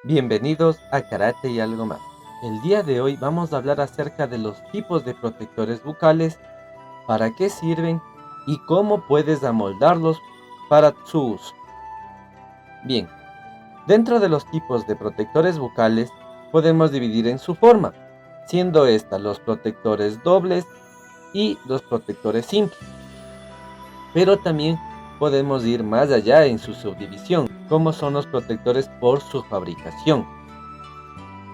Bienvenidos a Karate y algo más. El día de hoy vamos a hablar acerca de los tipos de protectores bucales, para qué sirven y cómo puedes amoldarlos para su uso. Bien, dentro de los tipos de protectores bucales podemos dividir en su forma, siendo esta los protectores dobles y los protectores simples. Pero también podemos ir más allá en su subdivisión, como son los protectores por su fabricación.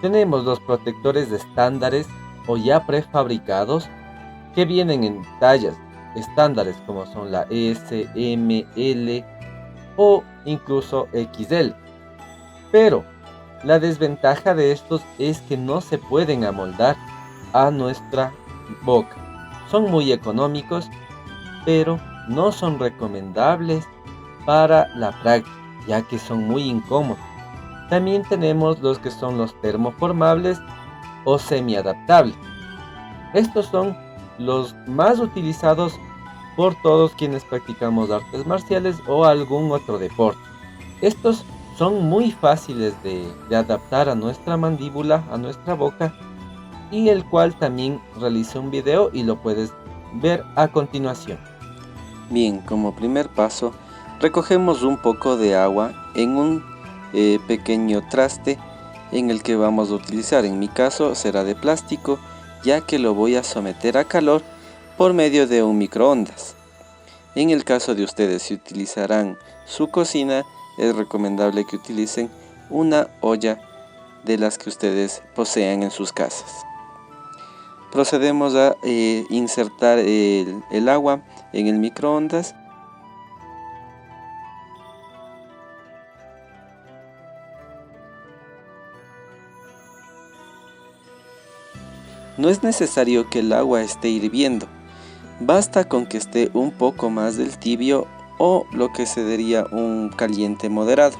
Tenemos los protectores estándares o ya prefabricados que vienen en tallas estándares como son la S, M, L o incluso XL. Pero la desventaja de estos es que no se pueden amoldar a nuestra boca. Son muy económicos, pero no son recomendables para la práctica, ya que son muy incómodos. También tenemos los que son los termoformables o semiadaptables. Estos son los más utilizados por todos quienes practicamos artes marciales o algún otro deporte. Estos son muy fáciles de adaptar a nuestra mandíbula, a nuestra boca, y el cual también realicé un video y lo puedes ver a continuación. Bien, como primer paso, recogemos un poco de agua en un pequeño traste en el que vamos a utilizar. En mi caso será de plástico, ya que lo voy a someter a calor por medio de un microondas. En el caso de ustedes, si utilizarán su cocina, es recomendable que utilicen una olla de las que ustedes posean en sus casas. Procedemos a insertar el agua en el microondas. No es necesario que el agua esté hirviendo, basta con que esté un poco más del tibio o lo que se diría un caliente moderado.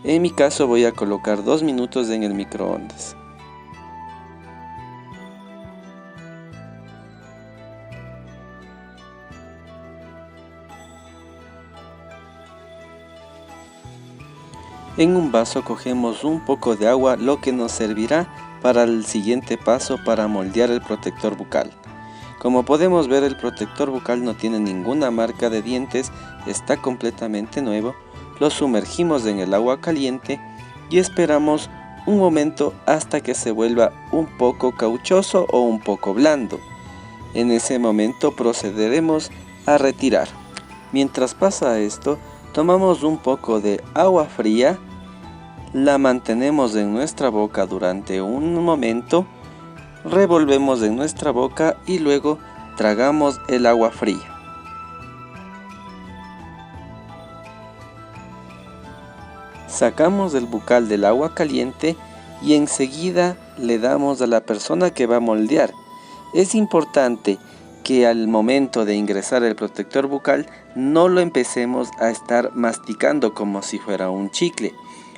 En mi caso voy a colocar 2 minutos en el microondas. En un vaso cogemos un poco de agua, lo que nos servirá para el siguiente paso para moldear el protector bucal. Como podemos ver, el protector bucal no tiene ninguna marca de dientes, está completamente nuevo. Lo sumergimos en el agua caliente y esperamos un momento hasta que se vuelva un poco cauchoso o un poco blando. En ese momento procederemos a retirar. Mientras pasa esto, tomamos un poco de agua fría, la mantenemos en nuestra boca durante un momento, revolvemos en nuestra boca y luego tragamos el agua fría. Sacamos el bucal del agua caliente y enseguida le damos a la persona que va a moldear. Es importante que al momento de ingresar el protector bucal no lo empecemos a estar masticando como si fuera un chicle,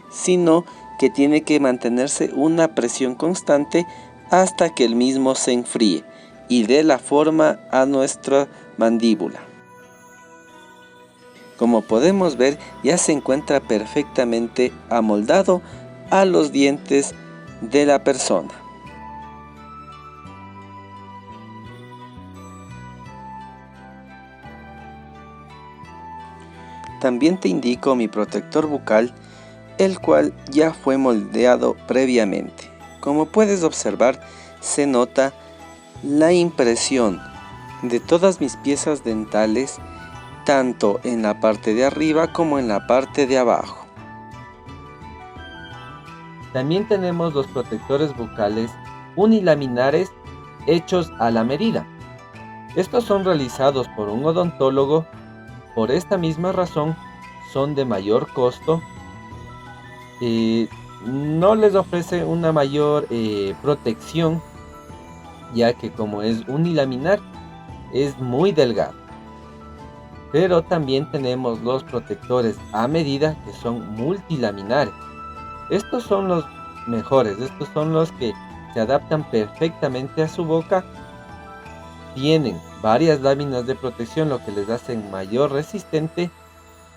sino que tiene que mantenerse una presión constante hasta que el mismo se enfríe y dé la forma a nuestra mandíbula. Como podemos ver, ya se encuentra perfectamente amoldado a los dientes de la persona. También te indico mi protector bucal, el cual ya fue moldeado previamente. Como puedes observar, se nota la impresión de todas mis piezas dentales, tanto en la parte de arriba como en la parte de abajo. También tenemos los protectores bucales unilaminares hechos a la medida. Estos son realizados por un odontólogo. Por esta misma razón son de mayor costo. No les ofrece una mayor protección, ya que como es unilaminar es muy delgado. Pero también tenemos los protectores a medida, que son multilaminares. Estos son los mejores, estos son los que se adaptan perfectamente a su boca. Tienen varias láminas de protección, lo que les hacen mayor resistente,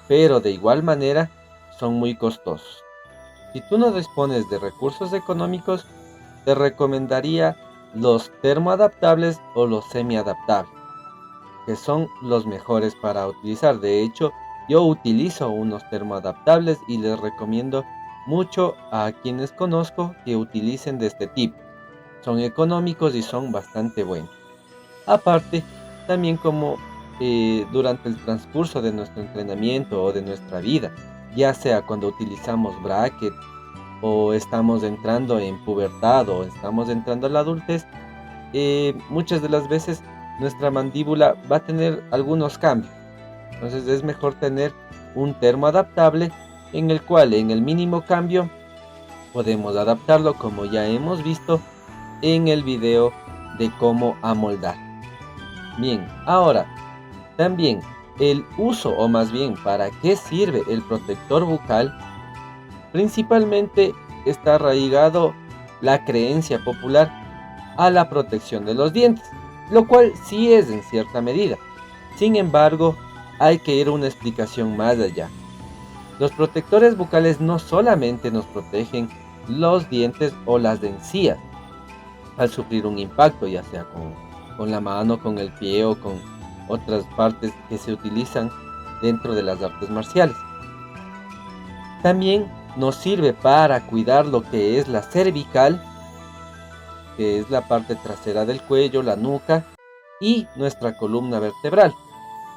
pero de igual manera son muy costosos. Si tú no dispones de recursos económicos, te recomendaría los termoadaptables o los semiadaptables, que son los mejores para utilizar. De hecho, yo utilizo unos termoadaptables y les recomiendo mucho a quienes conozco que utilicen de este tipo. Son económicos y son bastante buenos. Aparte, también como durante el transcurso de nuestro entrenamiento o de nuestra vida, ya sea cuando utilizamos bracket o estamos entrando en pubertad o estamos entrando a la adultez, muchas de las veces nuestra mandíbula va a tener algunos cambios. Entonces es mejor tener un termo adaptable en el cual en el mínimo cambio podemos adaptarlo, como ya hemos visto en el video de cómo amoldar. Bien, ahora también el uso, o más bien para qué sirve el protector bucal, principalmente está arraigado la creencia popular a la protección de los dientes, lo cual sí es en cierta medida. Sin embargo, hay que ir a una explicación más allá. Los protectores bucales no solamente nos protegen los dientes o las encías al sufrir un impacto, ya sea con la mano, con el pie o con otras partes que se utilizan dentro de las artes marciales. También nos sirve para cuidar lo que es la cervical, que es la parte trasera del cuello, la nuca y nuestra columna vertebral,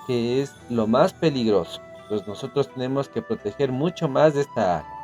que es lo más peligroso. Pues nosotros tenemos que proteger mucho más de esta área.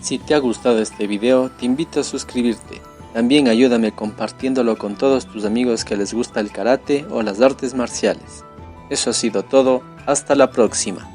Si te ha gustado este video, te invito a suscribirte. También ayúdame compartiéndolo con todos tus amigos que les gusta el karate o las artes marciales. Eso ha sido todo, hasta la próxima.